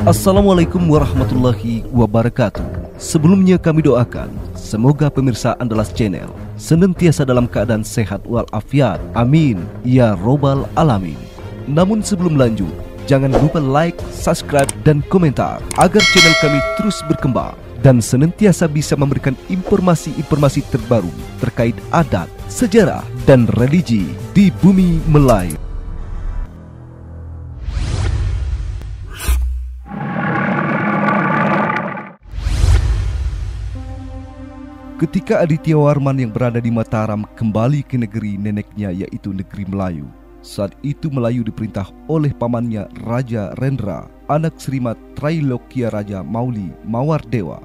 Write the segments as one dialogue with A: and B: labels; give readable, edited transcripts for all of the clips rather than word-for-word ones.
A: Assalamualaikum warahmatullahi wabarakatuh. Sebelumnya kami doakan semoga pemirsa Andalas Channel senantiasa dalam keadaan sehat walafiat. Amin ya robbal alamin. Namun sebelum lanjut, jangan lupa like, subscribe, dan komentar agar channel kami terus berkembang dan senantiasa bisa memberikan informasi-informasi terbaru terkait adat, sejarah, dan religi di bumi Melayu. Ketika Aditya Warman yang berada di Mataram kembali ke negeri neneknya, yaitu negeri Melayu. Saat itu Melayu diperintah oleh pamannya Raja Rendra, anak Srimat Trailokia Raja Mauli Mawardewa.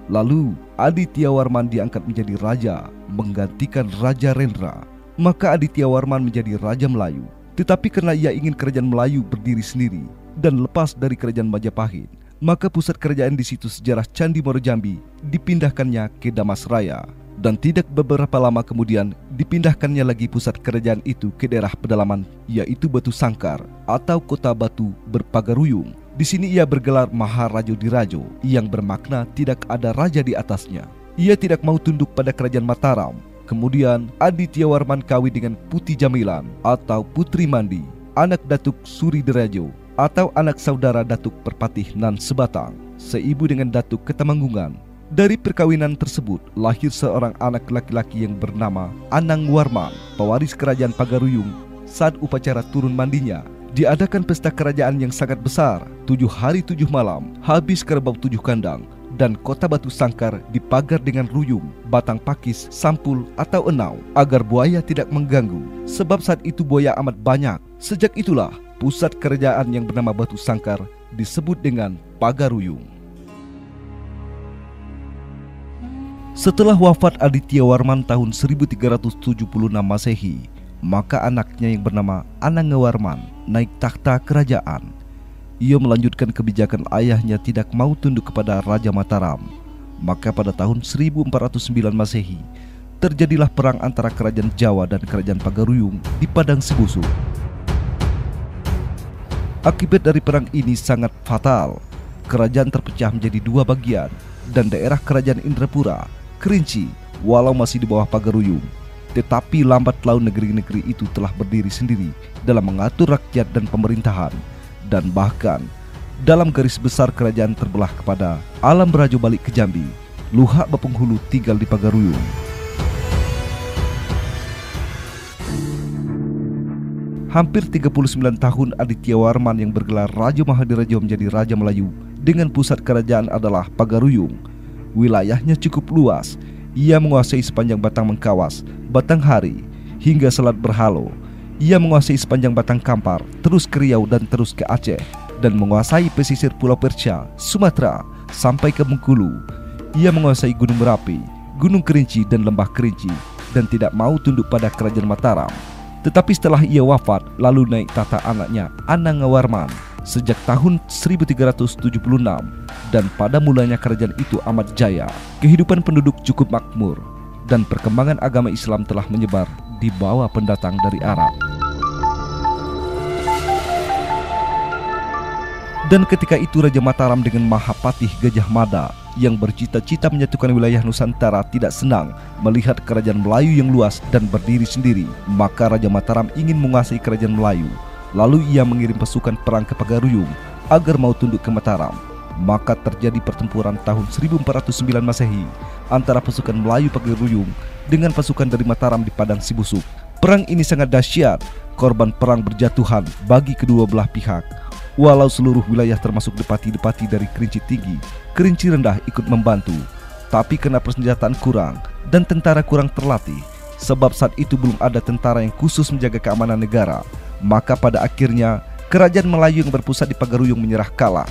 A: Lalu Aditya Warman diangkat menjadi raja menggantikan Raja Rendra. Maka Aditya Warman menjadi Raja Melayu. Tetapi karena ia ingin kerajaan Melayu berdiri sendiri dan lepas dari kerajaan Majapahit, maka pusat kerajaan di situs sejarah Candi Muaro Jambi dipindahkannya ke Damasraya. Dan tidak beberapa lama kemudian dipindahkannya lagi pusat kerajaan itu ke daerah pedalaman, yaitu Batu Sangkar atau Kota Batu Berpagaruyung. Di sini ia bergelar Maharajo Dirajo, yang bermakna tidak ada raja di atasnya. Ia tidak mau tunduk pada kerajaan Mataram. Kemudian Aditya Warman kawin dengan Putih Jamilan atau Putri Mandi, anak Datuk Suri Dirajo atau anak saudara Datuk Perpatih Nan Sebatang, seibu dengan Datuk Ketemanggungan. Dari perkawinan tersebut lahir seorang anak laki-laki yang bernama Anang Warman, pewaris kerajaan Pagaruyung. Saat upacara turun mandinya, diadakan pesta kerajaan yang sangat besar, 7 hari 7 malam, habis kerbau 7 kandang, dan kota Batu Sangkar dipagar dengan ruyung, batang pakis, sampul atau enau, agar buaya tidak mengganggu, sebab saat itu buaya amat banyak. Sejak itulah pusat kerajaan yang bernama Batu Sangkar disebut dengan Pagaruyung. Setelah wafat Aditya Warman tahun 1376 Masehi, maka anaknya yang bernama Ananga Warman naik takhta kerajaan. Ia melanjutkan kebijakan ayahnya tidak mau tunduk kepada Raja Mataram. Maka pada tahun 1409 Masehi, terjadilah perang antara kerajaan Jawa dan kerajaan Pagaruyung di Padang Sibusuk. Akibat dari perang ini sangat fatal. Kerajaan terpecah menjadi 2 bagian, dan daerah kerajaan Indrapura, Kerinci, walau masih di bawah Pagaruyung, tetapi lambat laun negeri-negeri itu telah berdiri sendiri dalam mengatur rakyat dan pemerintahan. Dan bahkan dalam garis besar kerajaan terbelah kepada Alam Berajo balik ke Jambi. Luhak Bapenghulu tinggal di Pagaruyung. Hampir 39 tahun Aditya Warman yang bergelar Raja Mahadirajo menjadi Raja Melayu dengan pusat kerajaan adalah Pagaruyung. Wilayahnya cukup luas. Ia menguasai sepanjang Batang Mengkawas, Batang Hari, hingga Selat Berhalo. Ia menguasai sepanjang Batang Kampar, terus ke Riau dan terus ke Aceh, dan menguasai pesisir Pulau Persia, Sumatera, sampai ke Bengkulu. Ia menguasai Gunung Merapi, Gunung Kerinci, dan Lembah Kerinci, dan tidak mau tunduk pada kerajaan Mataram. Tetapi setelah ia wafat, lalu naik tahta anaknya Ananga Warman sejak tahun 1376, dan pada mulanya kerajaan itu amat jaya. Kehidupan penduduk cukup makmur, dan perkembangan agama Islam telah menyebar di bawah pendatang dari Arab. Dan ketika itu Raja Mataram dengan Mahapatih Gajah Mada yang bercita-cita menyatukan wilayah Nusantara tidak senang melihat kerajaan Melayu yang luas dan berdiri sendiri. Maka Raja Mataram ingin menguasai kerajaan Melayu. Lalu ia mengirim pasukan perang ke Pagaruyung agar mau tunduk ke Mataram. Maka terjadi pertempuran tahun 1409 Masehi antara pasukan Melayu Pagaruyung dengan pasukan dari Mataram di Padang Sibusuk. Perang ini sangat dahsyat. Korban perang berjatuhan bagi kedua belah pihak. Walau seluruh wilayah termasuk depati-depati dari Kerinci Tinggi, Kerinci Rendah ikut membantu, tapi karena persenjataan kurang dan tentara kurang terlatih, sebab saat itu belum ada tentara yang khusus menjaga keamanan negara, maka pada akhirnya kerajaan Melayu yang berpusat di Pagaruyung menyerah kalah.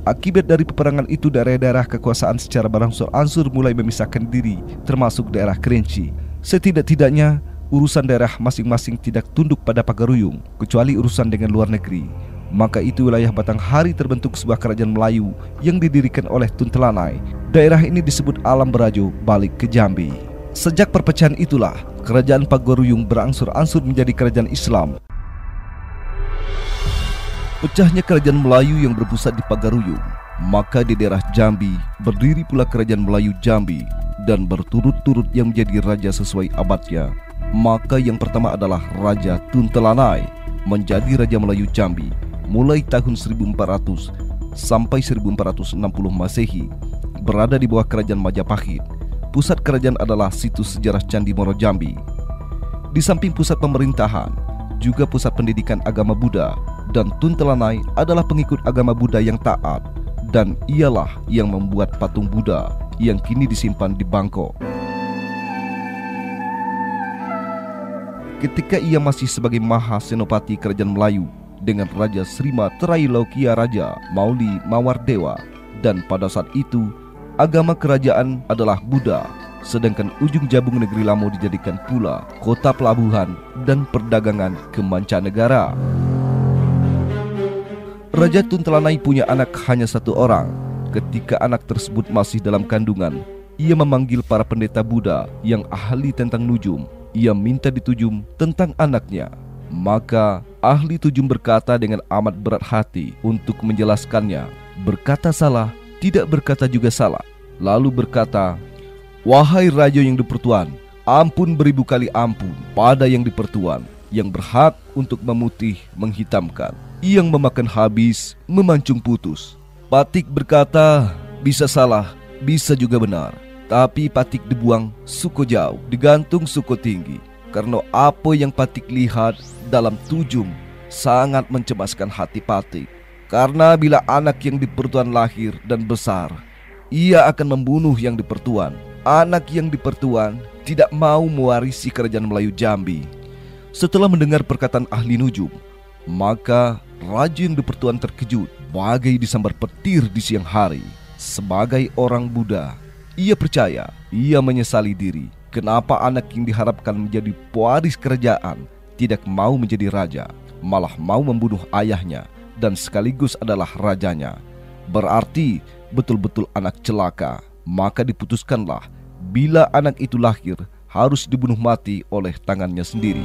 A: Akibat dari peperangan itu, daerah-daerah kekuasaan secara berangsur-angsur mulai memisahkan diri, termasuk daerah Kerinci. Setidak-tidaknya urusan daerah masing-masing tidak tunduk pada Pagaruyung, kecuali urusan dengan luar negeri. Maka itu wilayah Batang Hari terbentuk sebuah kerajaan Melayu yang didirikan oleh Tun Telanai. Daerah ini disebut Alam Berajo balik ke Jambi. Sejak perpecahan itulah kerajaan Pagaruyung berangsur-angsur menjadi kerajaan Islam. Pecahnya kerajaan Melayu yang berpusat di Pagaruyung, maka di daerah Jambi berdiri pula kerajaan Melayu Jambi dan berturut-turut yang menjadi raja sesuai abadnya. Maka yang pertama adalah Raja Tun Telanai menjadi Raja Melayu Jambi mulai tahun 1400 sampai 1460 Masehi, berada di bawah kerajaan Majapahit. Pusat kerajaan adalah situs sejarah Candi Moro Jambi. Di samping pusat pemerintahan, juga pusat pendidikan agama Buddha, dan Tun Telanai adalah pengikut agama Buddha yang taat, dan ialah yang membuat patung Buddha yang kini disimpan di Bangkok. Ketika ia masih sebagai Maha Senopati Kerajaan Melayu dengan Raja Srima Trailokia Raja Mauli Mawardewa, dan pada saat itu agama kerajaan adalah Buddha, sedangkan ujung jabung negeri Lamo dijadikan pula kota pelabuhan dan perdagangan ke mancanegara. Raja Tun Telanai punya anak hanya satu orang. Ketika anak tersebut masih dalam kandungan, ia memanggil para pendeta Buddha yang ahli tentang nujum. Ia minta ditujum tentang anaknya. Maka ahli tujum berkata dengan amat berat hati untuk menjelaskannya. Berkata salah, tidak berkata juga salah. Lalu berkata, "Wahai Raja yang dipertuan, ampun beribu kali ampun pada yang dipertuan, yang berhak untuk memutih menghitamkan, yang memakan habis memancung putus." Patik berkata, "Bisa salah, bisa juga benar. Tapi Patik dibuang suko jauh, digantung suko tinggi. Karena apa yang Patik lihat dalam tujum sangat mencemaskan hati Patik. Karena bila anak yang dipertuan lahir dan besar, ia akan membunuh yang dipertuan. Anak yang dipertuan tidak mau mewarisi kerajaan Melayu Jambi." Setelah mendengar perkataan ahli nujum, maka raja yang dipertuan terkejut bagai disambar petir di siang hari. Sebagai orang Buddha, ia percaya, ia menyesali diri. Kenapa anak yang diharapkan menjadi pewaris kerajaan tidak mau menjadi raja, malah mau membunuh ayahnya dan sekaligus adalah rajanya. Berarti betul-betul anak celaka. Maka diputuskanlah bila anak itu lahir harus dibunuh mati oleh tangannya sendiri.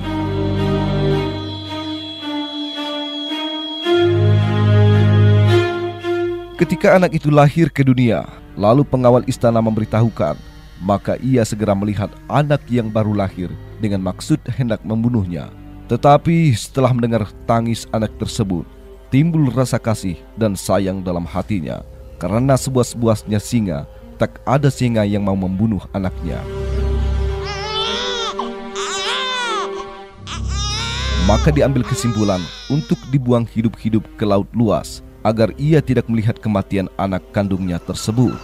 A: Ketika anak itu lahir ke dunia, lalu pengawal istana memberitahukan, maka ia segera melihat anak yang baru lahir dengan maksud hendak membunuhnya. Tetapi setelah mendengar tangis anak tersebut, timbul rasa kasih dan sayang dalam hatinya. Karena sebuas-buasnya singa, tak ada singa yang mau membunuh anaknya. Maka diambil kesimpulan untuk dibuang hidup-hidup ke laut luas, agar ia tidak melihat kematian anak kandungnya tersebut.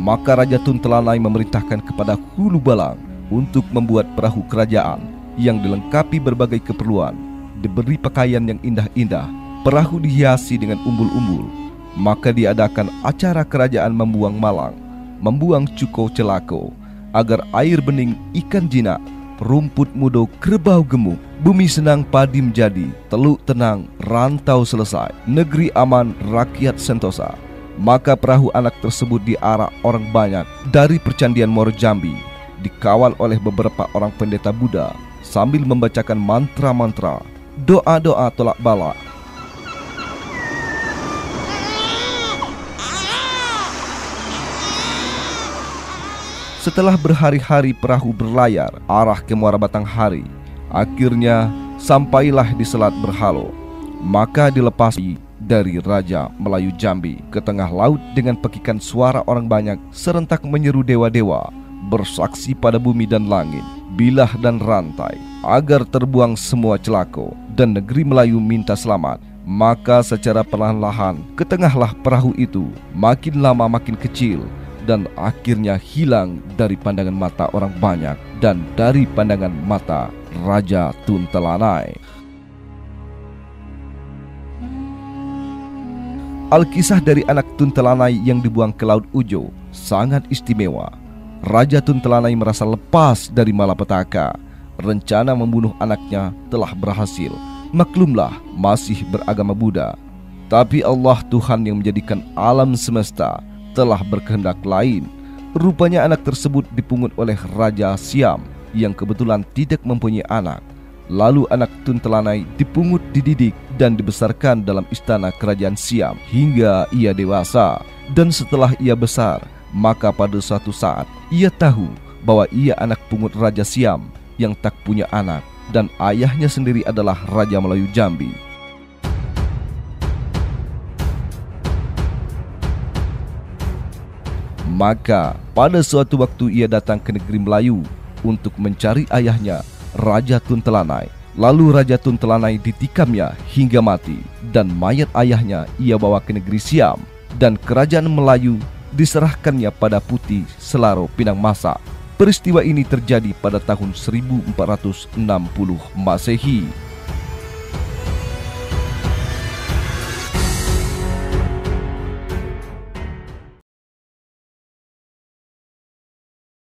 A: Maka Raja Tun Telanai memerintahkan kepada Hulu Balang untuk membuat perahu kerajaan yang dilengkapi berbagai keperluan, diberi pakaian yang indah-indah, perahu dihiasi dengan umbul-umbul. Maka diadakan acara kerajaan membuang malang, membuang cuko celako, agar air bening ikan jinak, rumput mudo kerbau gemuk, bumi senang padi menjadi, teluk tenang rantau selesai, negeri aman rakyat sentosa. Maka perahu anak tersebut diarak orang banyak dari percandian Moro Jambi, dikawal oleh beberapa orang pendeta Buddha sambil membacakan mantra-mantra, doa-doa tolak bala. Setelah berhari-hari perahu berlayar arah ke Muara Batanghari, akhirnya sampailah di Selat Berhalo. Maka dilepas dari Raja Melayu Jambi ke tengah laut dengan pekikan suara orang banyak serentak menyeru dewa-dewa, bersaksi pada bumi dan langit, bilah dan rantai, agar terbuang semua celako dan negeri Melayu minta selamat. Maka secara perlahan-lahan ketengahlah perahu itu, makin lama makin kecil, dan akhirnya hilang dari pandangan mata orang banyak dan dari pandangan mata Raja Tun Telanai. Alkisah dari anak Tun Telanai yang dibuang ke Laut Ujo sangat istimewa. Raja Tun Telanai merasa lepas dari malapetaka. Rencana membunuh anaknya telah berhasil. Maklumlah masih beragama Buddha. Tapi Allah Tuhan yang menjadikan alam semesta telah berkehendak lain. Rupanya anak tersebut dipungut oleh Raja Siam yang kebetulan tidak mempunyai anak. Lalu anak Tun Telanai dipungut, dididik, dan dibesarkan dalam istana kerajaan Siam hingga ia dewasa. Dan setelah ia besar, maka pada suatu saat ia tahu bahwa ia anak pungut Raja Siam yang tak punya anak, dan ayahnya sendiri adalah Raja Melayu Jambi. Maka pada suatu waktu ia datang ke negeri Melayu untuk mencari ayahnya, Raja Tun Telanai. Lalu Raja Tun Telanai ditikamnya hingga mati, dan mayat ayahnya ia bawa ke negeri Siam, dan kerajaan Melayu diserahkannya pada Putih Selaro Pinang Masa. Peristiwa ini terjadi pada tahun 1460 Masehi.